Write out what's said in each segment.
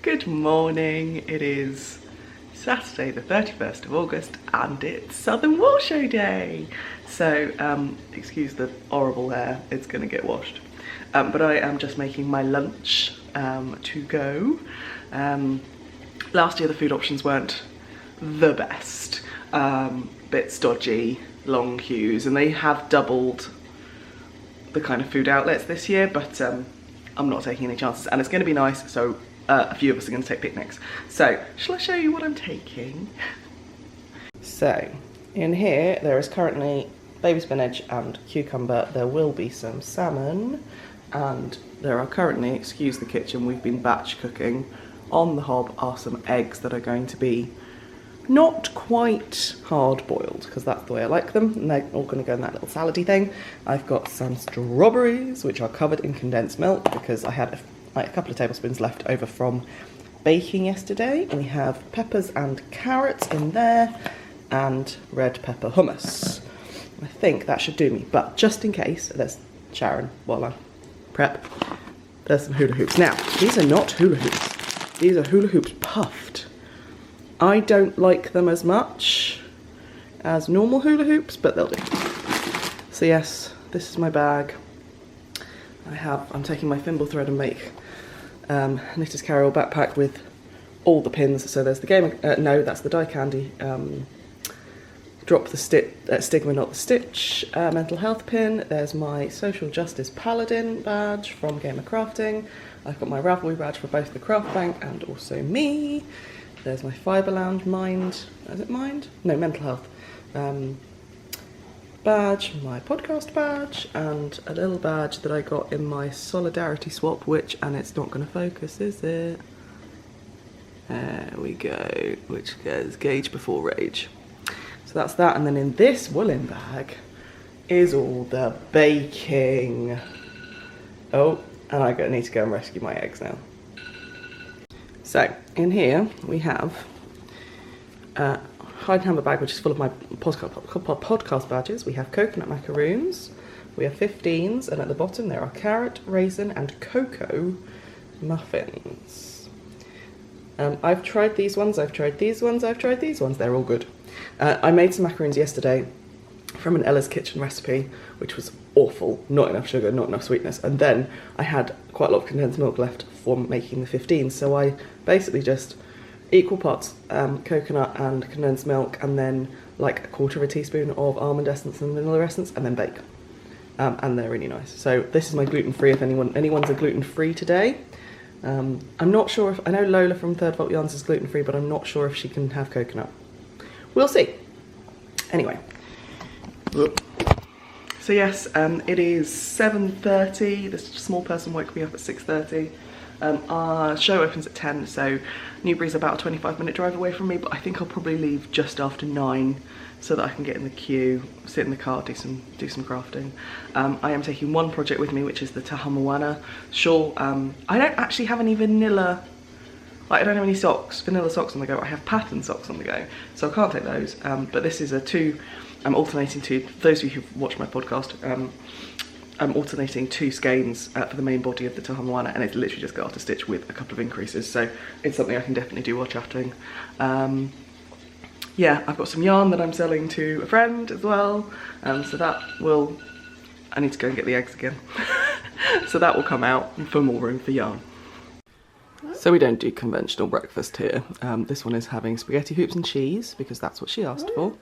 Good morning, it is Saturday the 31st of August and it's Southern Wool Show Day. So excuse the horrible hair, it's gonna get washed. But I am just making my lunch to go. Last year the food options weren't the best, bit stodgy, long queues, and they have doubled the kind of food outlets this year, but I'm not taking any chances and it's going to be nice, so a few of us are going to take picnics. So shall I show you what I'm taking? So in here there is currently baby spinach and cucumber. There will be some salmon, and there are currently, excuse the kitchen, we've been batch cooking. On the hob are some eggs that are going to be not quite hard boiled, because that's the way I like them, and they're all going to go in that little salady thing. I've got some strawberries which are covered in condensed milk because I had a couple of tablespoons left over from baking yesterday. We have peppers and carrots in there and red pepper hummus. I think that should do me, but just in case, there's Sharon while I prep, there's some hula hoops. Now these are not hula hoops, these are hula hoops puffed. I don't like them as much as normal hula hoops, but they'll do. So yes, this is my bag. I'm taking my thimble thread and make Knitter's Carol backpack with all the pins. So there's the game, no, that's the die candy. Drop the stigma, not the stitch. Mental health pin. There's my social justice paladin badge from Game of Crafting. I've got my Ravelry badge for both the craft bank and also me. There's my Fibre Lounge is it Mind? No, mental health badge, my podcast badge, and a little badge that I got in my solidarity swap, and it's not going to focus, is it? There we go, which goes gauge before rage. So that's that, and then in this woolen bag is all the baking. Oh, and I need to go and rescue my eggs now. So in here we have a hide hammer bag which is full of my podcast badges. We have coconut macaroons, we have 15s, and at the bottom there are carrot, raisin and cocoa muffins. I've tried these ones, I've tried these ones, I've tried these ones, they're all good. I made some macaroons yesterday from an Ella's Kitchen recipe, which was awful, not enough sugar, not enough sweetness, and then I had quite a lot of condensed milk left for making the 15s, so I basically just equal parts coconut and condensed milk, and then like a quarter of a teaspoon of almond essence and vanilla essence, and then bake. And they're really nice. So this is my gluten-free if anyone's a gluten-free today. I'm not sure if, I know Lola from Third Vault Yarns is gluten-free, but I'm not sure if she can have coconut. We'll see. Anyway. So yes, it is 7:30. This small person woke me up at 6:30. Our show opens at 10, so Newbury's about a 25-minute drive away from me, but I think I'll probably leave just after 9 so that I can get in the queue, sit in the car, do some crafting. I am taking one project with me, which is the Tahamawana shawl. I don't actually have any vanilla, I don't have any vanilla socks on the go. I have pattern socks on the go, so I can't take those. But this is I'm alternating two, for those of you who've watched my podcast, I'm alternating 2 skeins for the main body of the Tahamawana, and it's literally just garter stitch with a couple of increases, so it's something I can definitely do while chatting. Yeah, I've got some yarn that I'm selling to a friend as well, so that will, I need to go and get the eggs again. So that will come out for more room for yarn. So we don't do conventional breakfast here. This one is having spaghetti hoops and cheese, because that's what she asked for.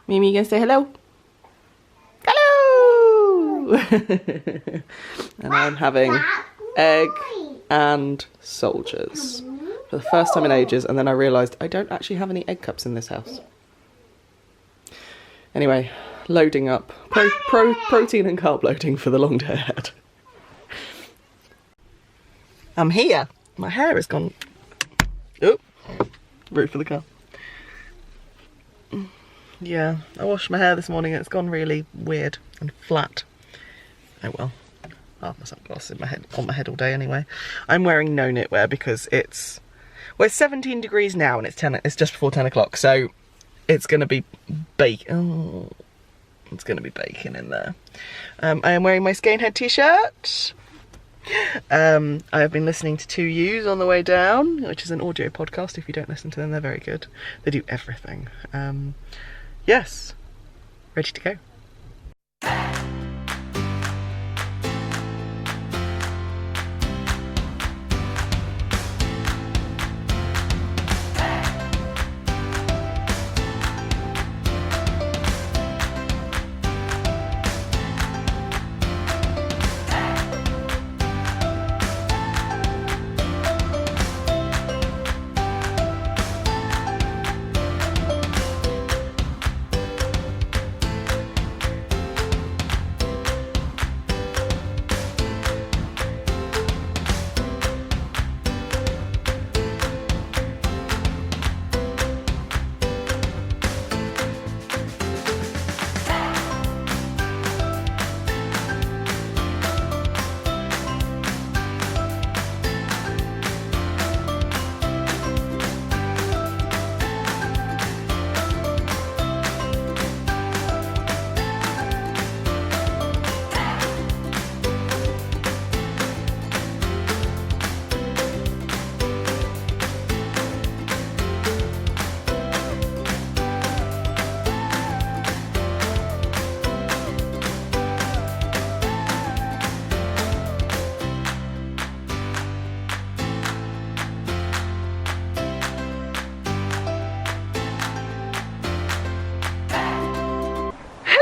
Mimi, you gonna say hello? Hello! And I'm having egg and soldiers for the first time in ages, and then I realised I don't actually have any egg cups in this house. Anyway, loading up. Protein and carb loading for the long day ahead. I'm here. My hair has gone. Oh, roof of the car. Yeah, I washed my hair this morning and it's gone really weird and flat. Oh well. I have my sunglasses on my head all day anyway. I'm wearing no knitwear because it's 17 degrees now and it's just before 10 o'clock, so it's gonna be it's gonna be baking in there. I am wearing my Skanehead t-shirt I have been listening to 2Us on the way down, which is an audio podcast. If you don't listen to them, they're very good. They do everything. Yes, ready to go.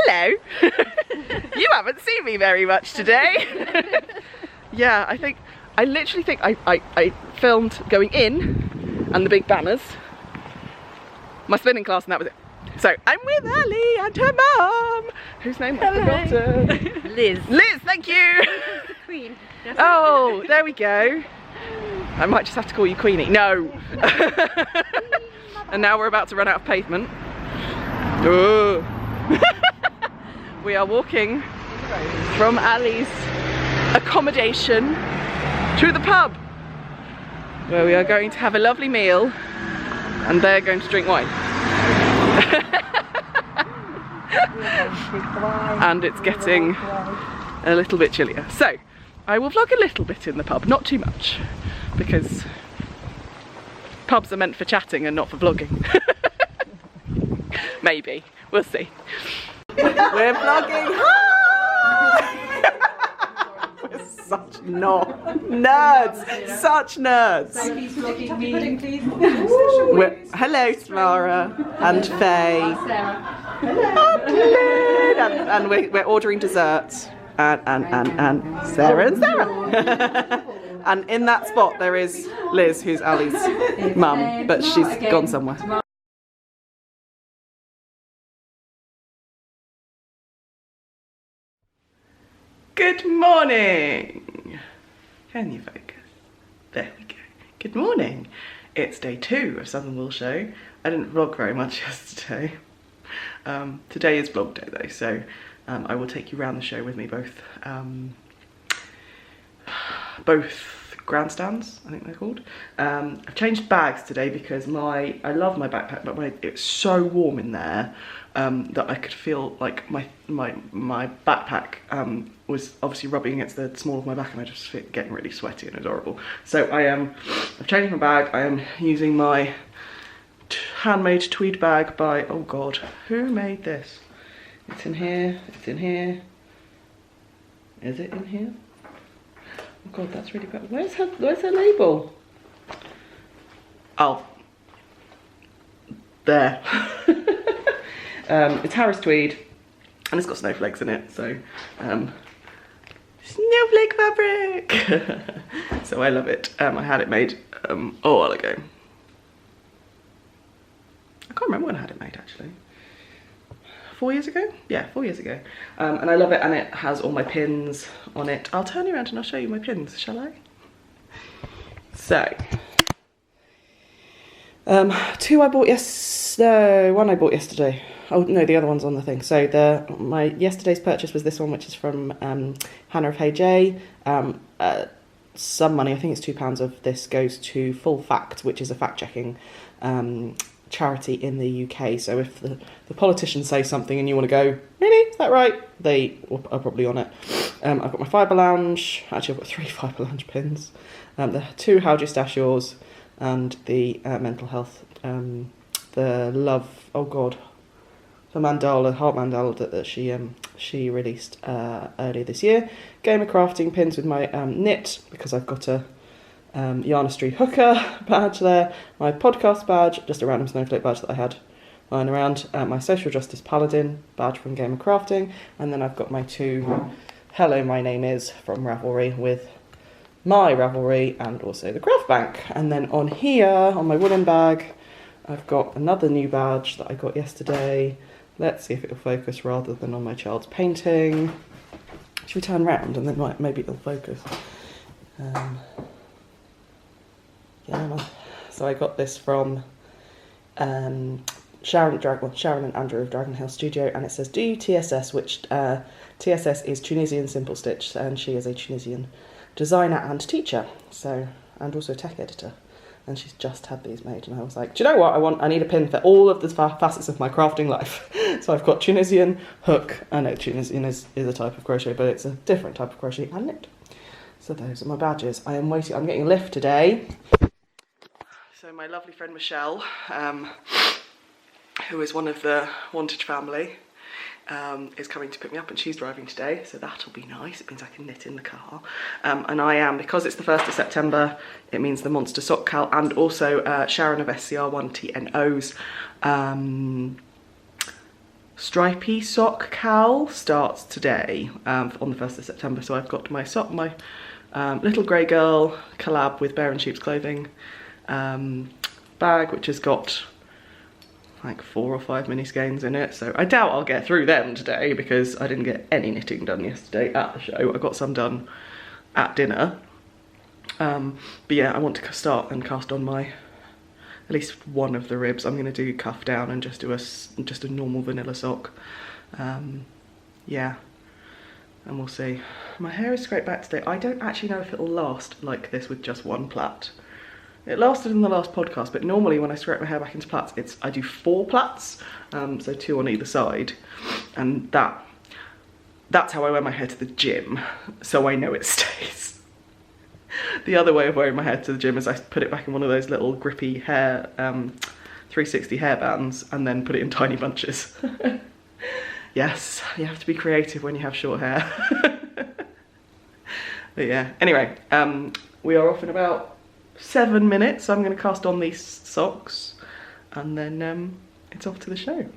Hello. You haven't seen me very much today. Yeah, I literally think I filmed going in and the big banners, my spinning class, and that was it. So I'm with Ali and her mum, whose name I've forgotten. Liz. Liz, thank you. Queen. Oh, there we go. I might just have to call you Queenie. No. And now we're about to run out of pavement. Oh. We are walking from Ali's accommodation to the pub, where we are going to have a lovely meal and they're going to drink wine. And it's getting a little bit chillier. So I will vlog a little bit in the pub, not too much, because pubs are meant for chatting and not for vlogging. Maybe, we'll see. We're vlogging. We're such nerds, such nerds. Hello, Samara and Faye. Hello. And we're ordering desserts. And Sarah and Sarah. And in that spot there is Liz, who's Ali's mum, but she's gone somewhere. Good morning! Can you focus? There we go. Good morning. It's day 2 of Southern Wool Show. I didn't vlog very much yesterday. Today is vlog day though, so I will take you around the show with me, both grandstands, I think they're called. I've changed bags today because I love my backpack, but it's so warm in there that I could feel like my backpack was obviously rubbing against the small of my back, and I just feel getting really sweaty and adorable. So I've changed my bag. I am using my handmade tweed bag by, oh god, who made this? It's in here, it's in here. Is it in here? Oh god, that's really bad. Where's her label? Oh, there. It's Harris tweed, and it's got snowflakes in it, so snowflake fabric. So I love it. I had it made a while ago. I can't remember when I had it made actually. 4 years ago? Yeah, 4 years ago. And I love it, and it has all my pins on it. I'll turn you around and I'll show you my pins, shall I? So, 2 I bought yesterday, 1 I bought yesterday. Oh no, the other one's on the thing. So my yesterday's purchase was this one, which is from Hannah of Hey J. Some money, I think it's £2 of this, goes to Full Fact, which is a fact-checking charity in the UK. So if the politicians say something and you want to go, really, is that right? They are probably on it. I've got my Fibre Lounge. Actually, I've got 3 Fibre Lounge pins. The 2 How Do You Stash Yours, and the mental health, the love, oh god, the mandala, heart mandala that she released earlier this year. Gamer crafting pins with my knit, because I've got a Yarnistry hooker badge there. My podcast badge, just a random snowflake badge that I had lying around. My social justice paladin badge from Gamer crafting, and then I've got my 2 Hello My Name Is from Ravelry with my Ravelry and also the craft bank. And then on here, on my woolen bag, I've got another new badge that I got yesterday. Let's see if it'll focus rather than on my child's painting. Should we turn round and then maybe it'll focus? Yeah. So I got this from Sharon and Andrew of Dragon Hill Studio, and it says, do you TSS, which TSS is Tunisian Simple Stitch, and she is a Tunisian designer and teacher, so, and also tech editor. And she's just had these made, and I was like, do you know what I need a pin for all of the facets of my crafting life. So I've got Tunisian, hook. I know Tunisian is a type of crochet, but it's a different type of crochet and knit. So those are my badges. I'm getting a lift today. So my lovely friend Michelle, who is one of the Wantage family, is coming to pick me up, and she's driving today, so that'll be nice. It means I can knit in the car. And I am, because it's the 1st of September, it means the Monster Sock Cal and also Sharon of SCR1TNO's Stripy Sock Cal starts today on the 1st of September. So I've got my sock, my Little Grey Girl collab with Bear in Sheep's Clothing bag, which has got like 4 or 5 mini skeins in it, so I doubt I'll get through them today because I didn't get any knitting done yesterday at the show. I got some done at dinner, but yeah, I want to start and cast on my, at least one of the ribs. I'm going to do cuff down and just do a normal vanilla sock. Yeah, and we'll see. My hair is straight back today. I don't actually know if it'll last like this with just one plait. It lasted in the last podcast, but normally when I scrape my hair back into plaits, I do 4 plaits, so 2 on either side, and that's how I wear my hair to the gym, so I know it stays. The other way of wearing my hair to the gym is I put it back in one of those little grippy hair 360 hairbands and then put it in tiny bunches. Yes, you have to be creative when you have short hair. But yeah, anyway, we are off in about 7 minutes. I'm going to cast on these socks, and then it's off to the show.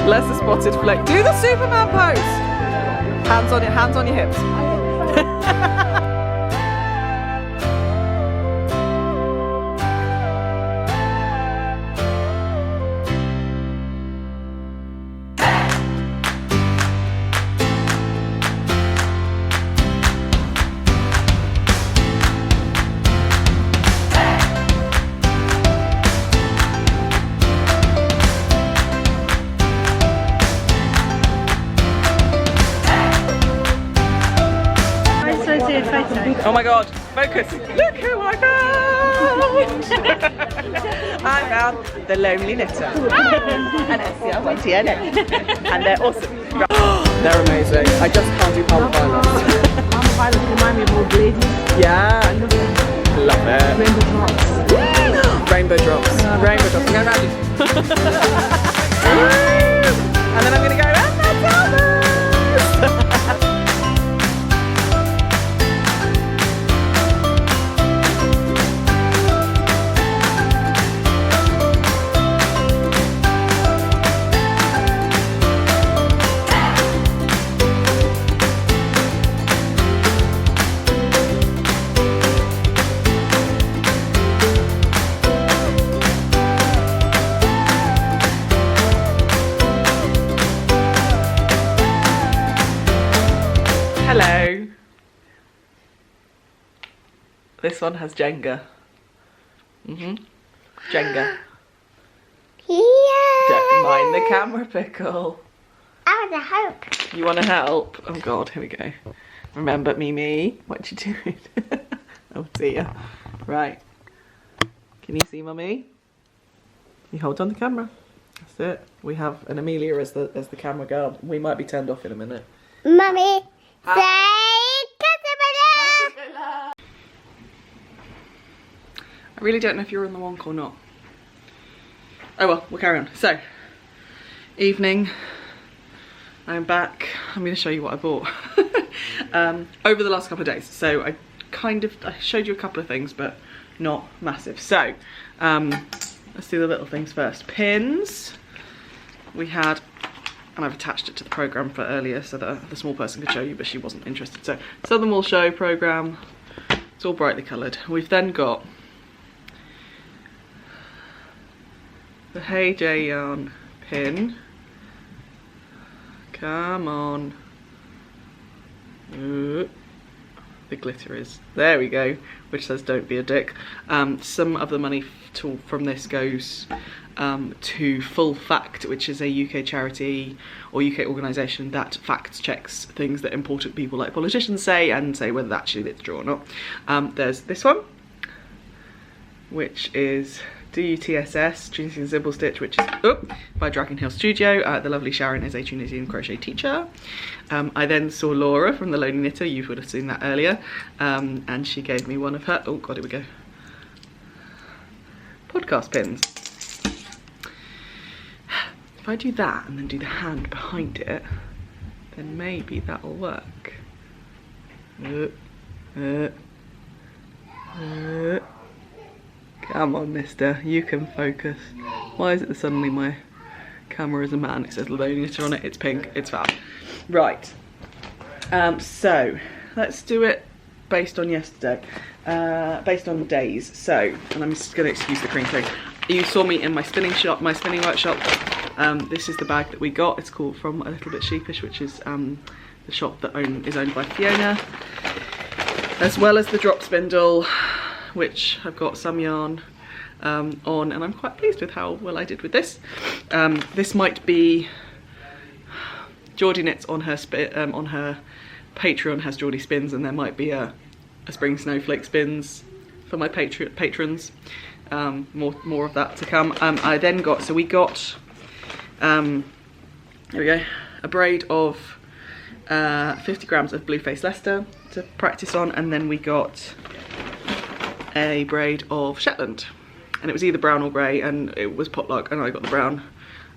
Lesser spotted flick. Do the Superman pose. Hands on your hips. Oh my god, focus! Look who I found! I found the Lonely Knitter. And SCL1TNA. And they're awesome. They're amazing. I just can't do Palm Violence. Palm Violence remind me of old ladies. Yeah, love it. Rainbow drops. Rainbow drops. I'm going around you. And then I'm going to go, and that's Elvis! Hello. This one has Jenga. Jenga. Yeah. Don't mind the camera pickle. I want to help. You want to help? Oh god, here we go. Remember Mimi, what you doing? Oh dear. Right. Can you see Mummy? You hold on the camera. That's it. We have an Amelia as the camera guard. We might be turned off in a minute. Mummy, say I really don't know if you're in the wonk or not. Oh well, we'll carry on. So, evening. I'm back. I'm going to show you what I bought over the last couple of days. So I showed you a couple of things, but not massive. So let's do the little things first. Pins. We had, and I've attached it to the programme for earlier so that the small person could show you, but she wasn't interested. So Southern Wool Show programme. It's all brightly coloured. We've then got the Hey J Yarn pin. Come on. The glitter is, there we go, which says don't be a dick. Some of the money from this goes to Full Fact, which is a UK charity or UK organisation that fact checks things that important people like politicians say and say whether actually it's true or not. There's this one, which is DUTSS, Trinity and Zibble Stitch, which is by Dragon Hill Studio. The lovely Sharon is a Tunisian crochet teacher. I then saw Laura from the Lonely Knitter, you would have seen that earlier, and she gave me one of her, oh god, here we go, podcast pins. If I do that and then do the hand behind it, then maybe that'll work. Come on, mister, you can focus. Why is it that suddenly my camera is a man? It says Lonely Knitter on it, it's pink, it's fab. Right, so let's do it based on yesterday, based on days. So, and I'm just gonna excuse the crinkling. You saw me in my spinning shop, my spinning workshop. This is the bag that we got. It's called From A Little Bit Sheepish, which is the shop that is owned by Fiona, as well as the drop spindle, which I've got some yarn on, and I'm quite pleased with how well I did with this. This might be Geordie Knits on her Patreon has Geordie Spins, and there might be a Spring Snowflake Spins for my patrons. More of that to come. I then got, so we got, here we go, a braid of 50 grams of Blue Face Leicester to practice on, and then we got a braid of Shetland, and it was either brown or grey, and it was potluck, and I got the brown,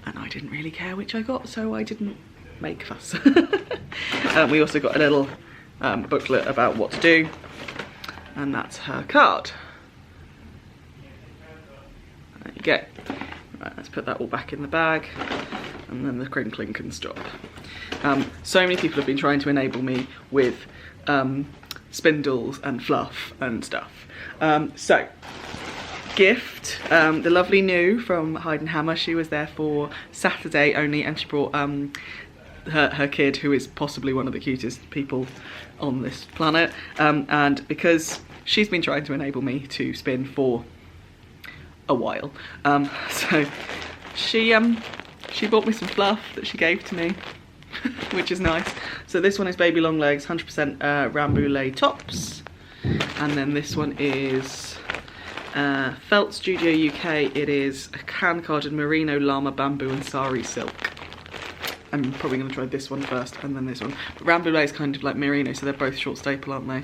and I didn't really care which I got, so I didn't make fuss. We also got a little booklet about what to do, and that's her card. There you go. Right, let's put that all back in the bag. and then the crinkling can stop. So many people have been trying to enable me with spindles and fluff and stuff. So, gift, the lovely New from Hide and Hammer, she was there for Saturday only, and she brought her kid, who is possibly one of the cutest people on this planet, and because she's been trying to enable me to spin for a while, so she bought me some fluff that she gave to me, which is nice. So this one is Baby Long Legs 100% Rambouillet tops, and then this one is Felt Studio UK. It is a hand-carded merino, llama, bamboo and sari silk. I'm probably going to try this one first and then this one. But Rambouillet is kind of like merino, so they're both short staple, aren't they?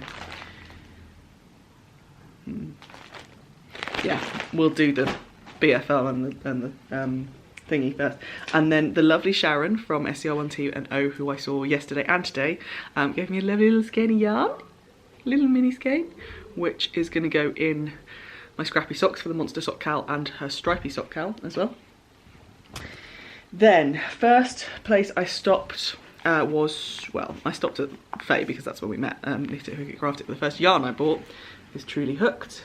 Yeah, we'll do the BFL and the thingy first. And then the lovely Sharon from SCR12 and O, who I saw yesterday and today, gave me a lovely little skeiny yarn, little mini skein, which is going to go in my scrappy socks for the Monster Sock Cal and her stripy sock cal as well. Then, first place I stopped was, well, I stopped at Faye because that's where we met, Knit It, Hook It, Craft It. The first yarn I bought is Truly Hooked,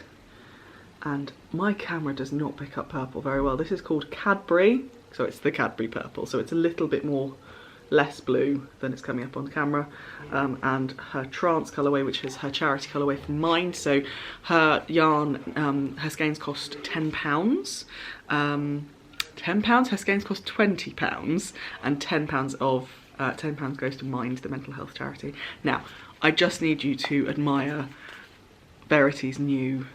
and my camera does not pick up purple very well. This is called Cadbury, so it's the Cadbury purple, so it's a little bit more less blue than it's coming up on camera, and her trance colourway, which is her charity colourway from Mind. So her yarn, her skeins cost £10. £10, her skeins cost £20, and £10 of £10 goes to Mind, the mental health charity. Now, I just need you to admire Verity's new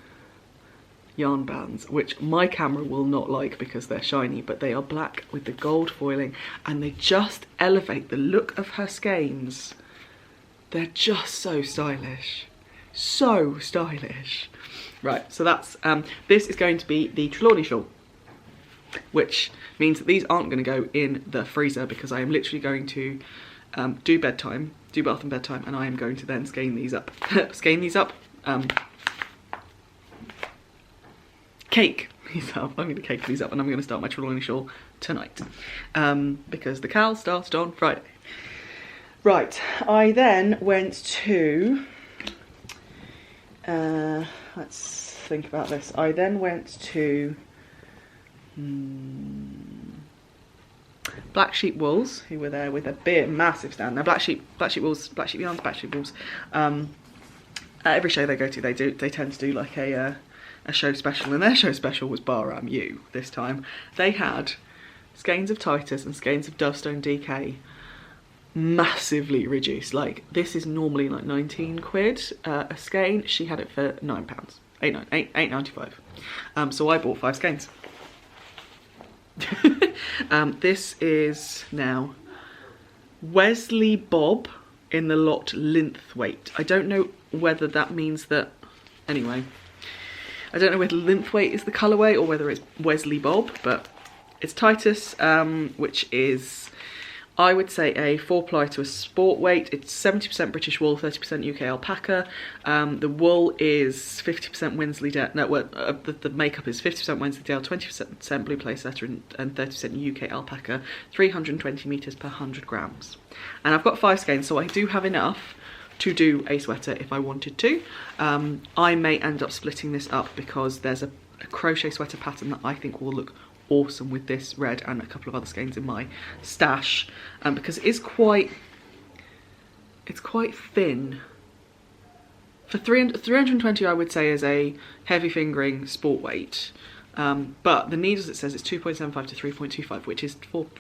yarn bands, which my camera will not like because they're shiny, but they are black with the gold foiling, and they just elevate the look of her skeins. They're just so stylish. So stylish. Right, so that's, this is going to be the Trelawney shawl, which means that these aren't going to go in the freezer because I am literally going to do bath and bedtime, and I am going to then skein these up. Cake these up. I'm going to cake these up, and I'm going to start my Trelawney shawl tonight because the cal started on Friday. Right, I then went to, let's think about this. I then went to Black Sheep Wools, who were there with a big, massive stand. Now Black Sheep Wools, Black Sheep Yarns, Black Sheep Wools. Every show they go to, they tend to do like a show special, and their show special was Bar U this time. They had skeins of Titus and skeins of Dovestone DK massively reduced. Like, this is normally like 19 quid a skein. She had it for £9, £8.95. So I bought 5 skeins. This is now Wesley Bob in the lot Linthwaite. I don't know whether that means that, anyway, I don't know whether Linthwaite is the colourway or whether it's Wesley Bob, but it's Titus, which is, I would say, a 4-ply to a sport weight. It's 70% British wool, 30% UK alpaca. The wool is 50% Wensleydale, the makeup is 50% Wensleydale, 20% blue placesetter and 30% UK alpaca, 320 metres per 100 grams. And I've got 5 skeins, so I do have enough to do a sweater if I wanted to. I may end up splitting this up because there's a crochet sweater pattern that I think will look awesome with this red and a couple of other skeins in my stash, because it's quite thin. For 320 I would say is a heavy fingering sport weight, but the needles, it says it's 2.75 to 3.25,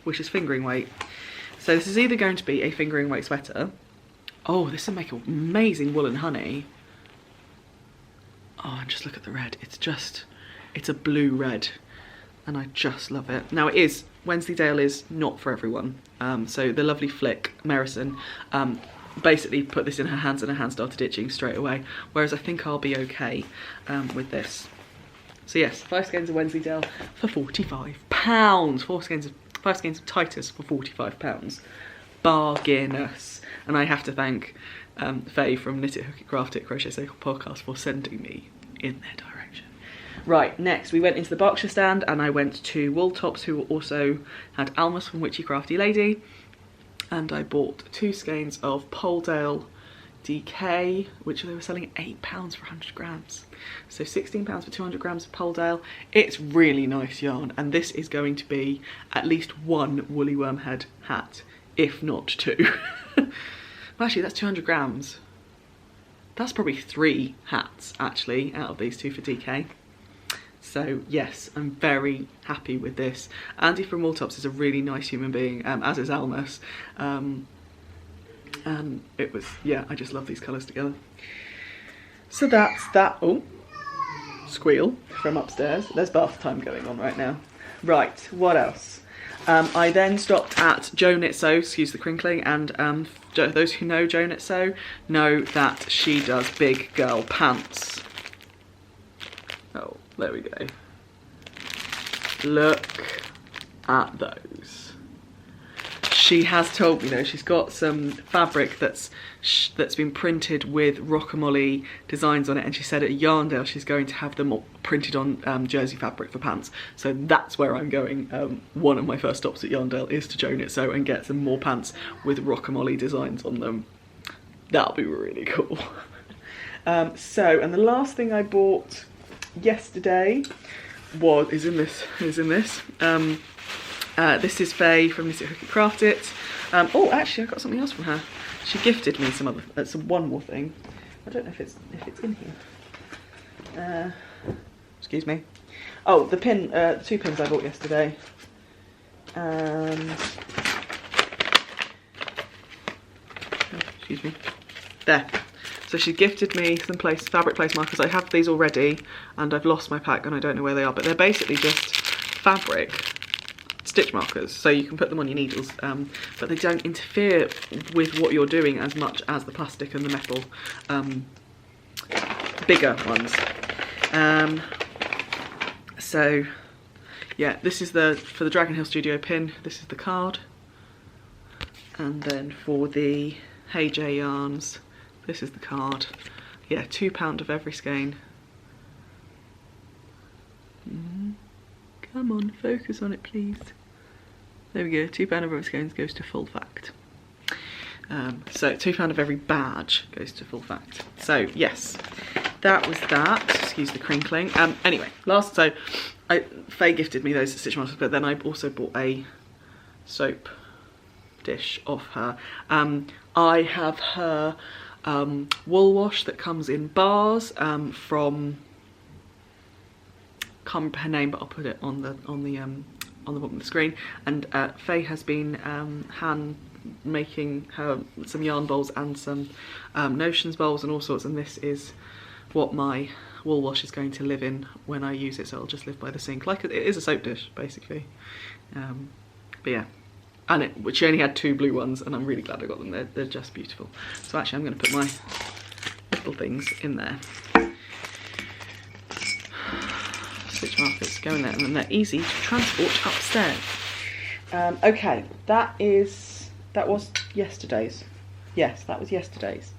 which is fingering weight. So this is either going to be a fingering weight sweater. Oh, this will make an amazing wool and honey. Oh, and just look at the red. It's a blue red, and I just love it. Now it is, Wensleydale is not for everyone. So the lovely Flick, Merison, basically put this in her hands and her hands started itching straight away. Whereas I think I'll be okay with this. So yes, 5 skeins of Wensleydale for £45. 5 skeins of Titus for £45. Bargainous. And I have to thank Faye from Knit It, Hook It, Craft It, Crochet Circle podcast for sending me in their direction. Right, next we went into the Berkshire stand and I went to Wool Tops, who also had Almas from Witchy Crafty Lady, and I bought 2 skeins of Poledale DK, which they were selling at £8 for 100 grams. So £16 for 200 grams of Poledale. It's really nice yarn, and this is going to be at least 1 woolly wormhead hat, if not 2. Well, actually, that's 200 grams. That's probably 3 hats, actually, out of these 2 for DK. So yes, I'm very happy with this. Andy from Wool Tops is a really nice human being, as is Almas. And it was, yeah, I just love these colours together. So that's that. Oh, squeal from upstairs. There's bath time going on right now. Right, what else? I then stopped at Jo Knit Sew, excuse the crinkling, and those who know Jo Knit Sew know that she does big girl pants. Oh, there we go. Look at those. She has told me though, she's got some fabric that's been printed with rockamole designs on it, and she said at Yarndale she's going to have them all printed on jersey fabric for pants. So that's where I'm going. One of my first stops at Yarndale is to Jo Knit Sew and get some more pants with rockamole designs on them. That'll be really cool. And the last thing I bought yesterday is in this. This is Faye from Knit It Hook It Craft It. Oh, actually, I got something else from her. She gifted me some one more thing. I don't know if it's in here. Excuse me. Oh, the 2 pins I bought yesterday. Excuse me. There. So she gifted me some fabric place markers. I have these already, and I've lost my pack and I don't know where they are. But they're basically just fabric stitch markers, so you can put them on your needles, but they don't interfere with what you're doing as much as the plastic and the metal bigger ones. So yeah, this is for the Dragon Hill Studio pin, this is the card, and then for the Hey J yarns, this is the card. Yeah, £2 of every skein. Come on, focus on it please. There we go, £2 of every skein goes to full fact. So £2 of every badge goes to full fact. So yes, that was that. Excuse the crinkling. Anyway, Faye gifted me those stitch markers, but then I also bought a soap dish off her. I have her wool wash that comes in bars from, can't remember her name, but I'll put it on the bottom of the screen. And Faye has been hand making her some yarn bowls and some notions bowls and all sorts, and this is what my wool wash is going to live in when I use it, so it'll just live by the sink, like it is a soap dish basically. But yeah, and she only had 2 blue ones, and I'm really glad I got them. They're just beautiful. So actually I'm going to put my little things in there. Stitch markers go in there, and then they're easy to transport upstairs. Okay, that was yesterday's. Yes, that was yesterday's.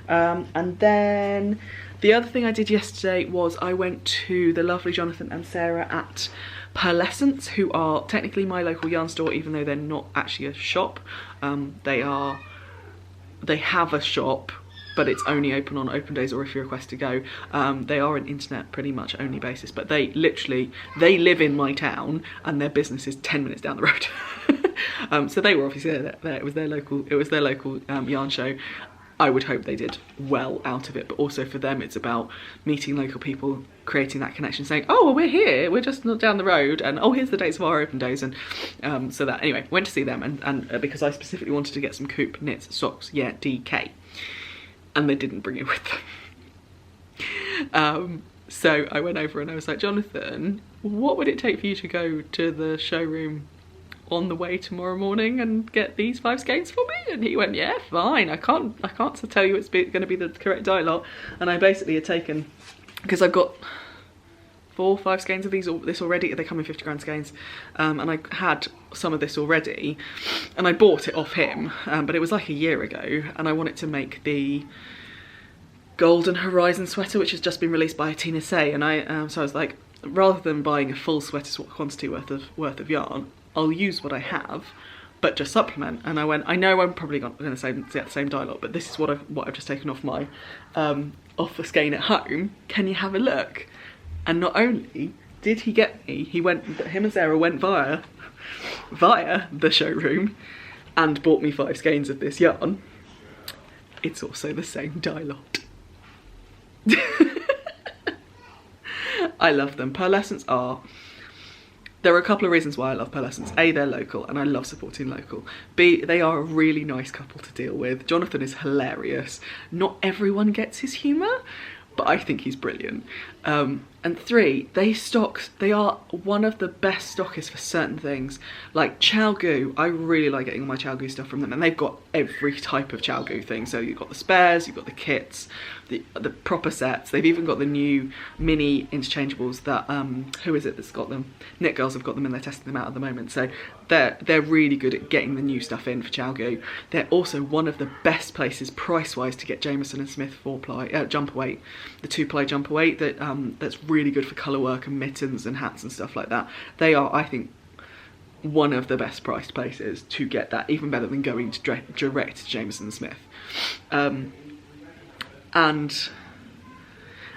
And then the other thing I did yesterday was I went to the lovely Jonathan and Sarah at Pearlescence, who are technically my local yarn store, even though they're not actually a shop. They have a shop, but it's only open on open days or if you request to go. They are an internet pretty much only basis, but they live in my town and their business is 10 minutes down the road. So they were obviously there. It was their local yarn show. I would hope they did well out of it, but also for them it's about meeting local people, creating that connection, saying, oh well, we're here, we're just not down the road, and oh, here's the dates of our open days. And so that, anyway, went to see them, and because I specifically wanted to get some Coop knits socks, yeah, DK, and they didn't bring it with them. So I went over and I was like, Jonathan, what would it take for you to go to the showroom on the way tomorrow morning and get these 5 skeins for me? And he went, yeah, fine. I can't tell you it's going to be the correct dye lot. And I basically had taken, because I've got 4 or 5 skeins of this already. They come in 50 grand skeins, and I had some of this already, and I bought it off him, but it was like a year ago, and I wanted to make the Golden Horizon sweater, which has just been released by Tina Say, and so I was like, rather than buying a full sweater swap quantity worth of yarn, I'll use what I have, but just supplement. And I went, I know I'm probably going to say the same dialogue, but this is what I've just taken off my off the skein at home. Can you have a look? And not only did he get me, him and Sarah went via the showroom and bought me 5 skeins of this yarn. It's also the same dye lot. I love them. Pearlescence are... There are a couple of reasons why I love Pearlescence. A, they're local, and I love supporting local. B, they are a really nice couple to deal with. Jonathan is hilarious. Not everyone gets his humour, but I think he's brilliant. And 3, they are one of the best stockists for certain things. Like ChiaoGoo, I really like getting all my ChiaoGoo stuff from them, and they've got every type of ChiaoGoo thing. So you've got the spares, you've got the kits, the proper sets. They've even got the new mini interchangeables that, who is it that's got them? Knit Girls have got them and they're testing them out at the moment. So they're really good at getting the new stuff in for ChiaoGoo. They're also one of the best places price-wise to get Jameson and Smith 4-ply jumper weight, the 2-ply jumper weight that's really good for colour work and mittens and hats and stuff like that. They are, I think, one of the best priced places to get that, even better than going to direct to Jameson and Smith. And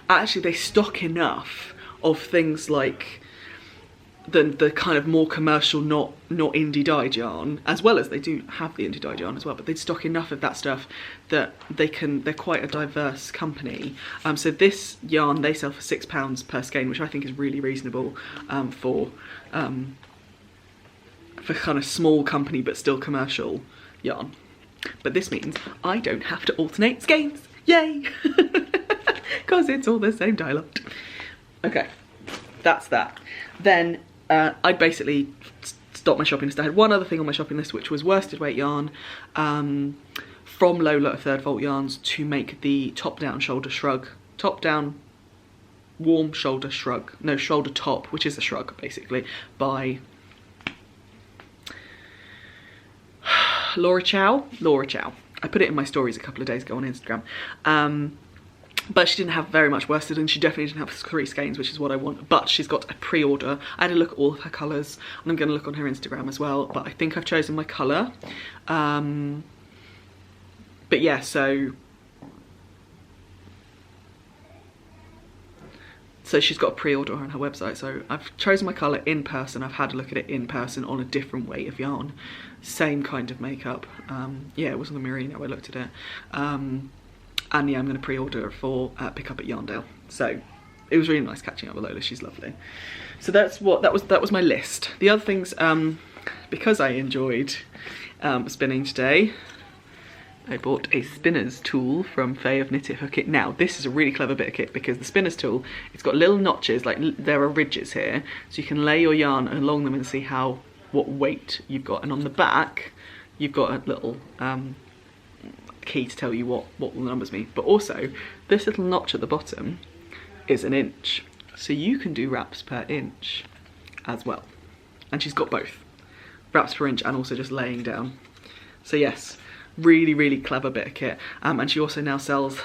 actually they stock enough of things like the kind of more commercial, not indie dyed yarn, as well as they do have the indie dyed yarn as well, but they stock enough of that stuff that they're quite a diverse company. So this yarn they sell for £6 per skein, which I think is really reasonable for kind of small company but still commercial yarn. But this means I don't have to alternate skeins. Yay! Because it's all the same dye lot. Okay, that's that. Then I basically stopped my shopping list. I had one other thing on my shopping list, which was worsted weight yarn from Lola of Third Vault Yarns to make the top-down shoulder shrug. Top-down warm shoulder shrug. No, shoulder top, which is a shrug, basically, by Laura Chow. I put it in my stories a couple of days ago on Instagram. But she didn't have very much worsted, and she definitely didn't have 3 skeins, which is what I want. But she's got a pre-order. I had a look at all of her colours, and I'm going to look on her Instagram as well. But I think I've chosen my colour. But yeah, so she's got a pre-order on her website. So I've chosen my colour in person. I've had a look at it in person on a different weight of yarn. Same kind of makeup. Yeah, it was on the Merino, I looked at it. And yeah, I'm going to pre-order for pick up at Yarndale. So it was really nice catching up with Lola. She's lovely. So that was my list. The other things, because I enjoyed spinning today, I bought a spinner's tool from Faye of Knit It Hook It. Now this is a really clever bit of kit, because the spinner's tool, it's got little notches, like there are ridges here, so you can lay your yarn along them and see what weight you've got. And on the back, you've got a little key to tell you what the numbers mean. But also this little notch at the bottom is 1 inch, so you can do wraps per inch as well. And she's got both wraps per inch and also just laying down. So yes, really clever bit of kit. And she also now sells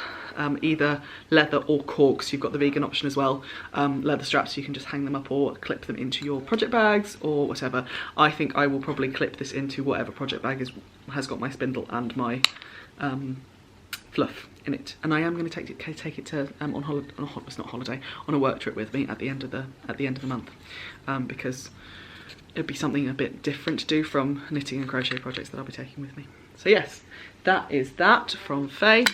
either leather or corks. You've got the vegan option as well. Leather straps, so you can just hang them up or clip them into your project bags or whatever. I think I will probably clip this into whatever project bag has got my spindle and my fluff in it. And I am going to take it to on a work trip with me at the end of the month, because it'd be something a bit different to do from knitting and crochet projects that I'll be taking with me. So yes, that is that from Faye.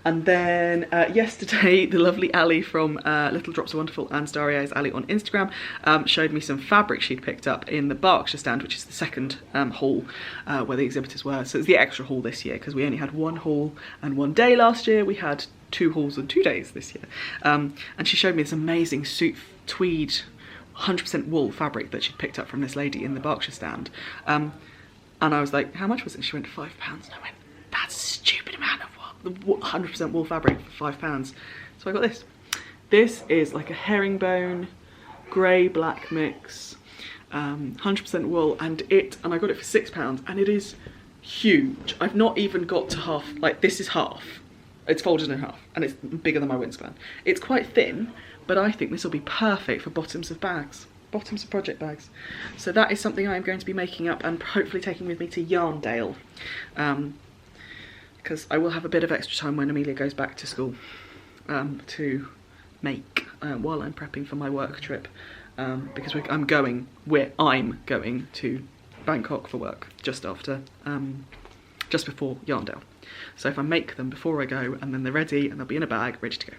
And then yesterday, the lovely Ali from Little Drops of Wonderful and Starry Eyes Ali on Instagram showed me some fabric she'd picked up in the Berkshire stand, which is the second haul where the exhibitors were. So it's the extra haul this year, because we only had 1 haul and 1 day last year. We had 2 hauls and 2 days this year. And she showed me this amazing suit tweed 100% wool fabric that she'd picked up from this lady in the Berkshire stand. And I was like, how much was it? She went, £5. And I went, that's a stupid amount of 100% wool fabric for £5. So I got this. This is like a herringbone, grey-black mix, 100% wool, and I got it for £6, and it is huge. I've not even got to half, like this is half. It's folded in half, and it's bigger than my wingspan. It's quite thin, but I think this will be perfect for bottoms of bags, bottoms of project bags. So that is something I'm going to be making up and hopefully taking with me to Yarndale, because I will have a bit of extra time when Amelia goes back to school to make while I'm prepping for my work trip, because I'm going to Bangkok for work just after, just before Yarndale. So if I make them before I go, and then they're ready and they'll be in a bag ready to go.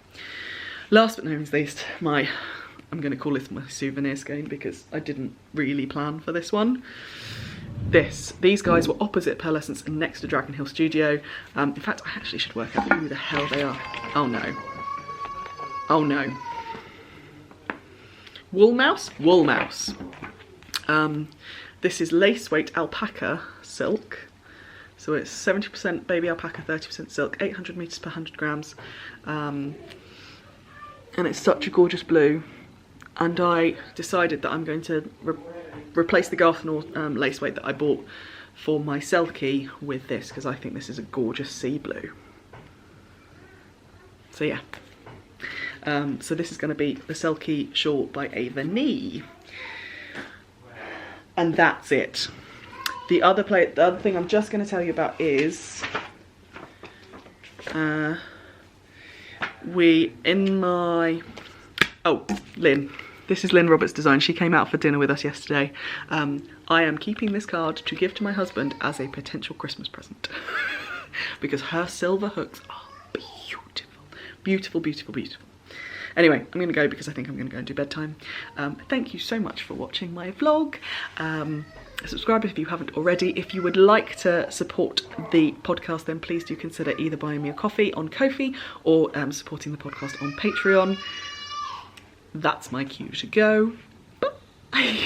Last but not least, I'm going to call this my souvenir skein because I didn't really plan for this one. These guys were opposite Pearl Essence and next to Dragon Hill Studio. In fact, I actually should work out who the hell they are. Oh no. Oh no. Wool Mouse? Wool Mouse. This is lace weight alpaca silk. So it's 70% baby alpaca, 30% silk, 800 meters per 100 grams. And it's such a gorgeous blue. And I decided that I'm going to replace the Garthenor lace weight that I bought for my Selkie with this, because I think this is a gorgeous sea blue. So yeah. So this is going to be the Selkie shawl by Ava Nee. And that's it. The other thing I'm just going to tell you about is Lynn. This is Lynn Roberts' design. She came out for dinner with us yesterday. I am keeping this card to give to my husband as a potential Christmas present because her silver hooks are beautiful. Beautiful, beautiful, beautiful. Anyway, I'm going to go because I think I'm going to go and do bedtime. Thank you so much for watching my vlog. Subscribe if you haven't already. If you would like to support the podcast, then please do consider either buying me a coffee on Ko-fi or supporting the podcast on Patreon. That's my cue to go. Bye.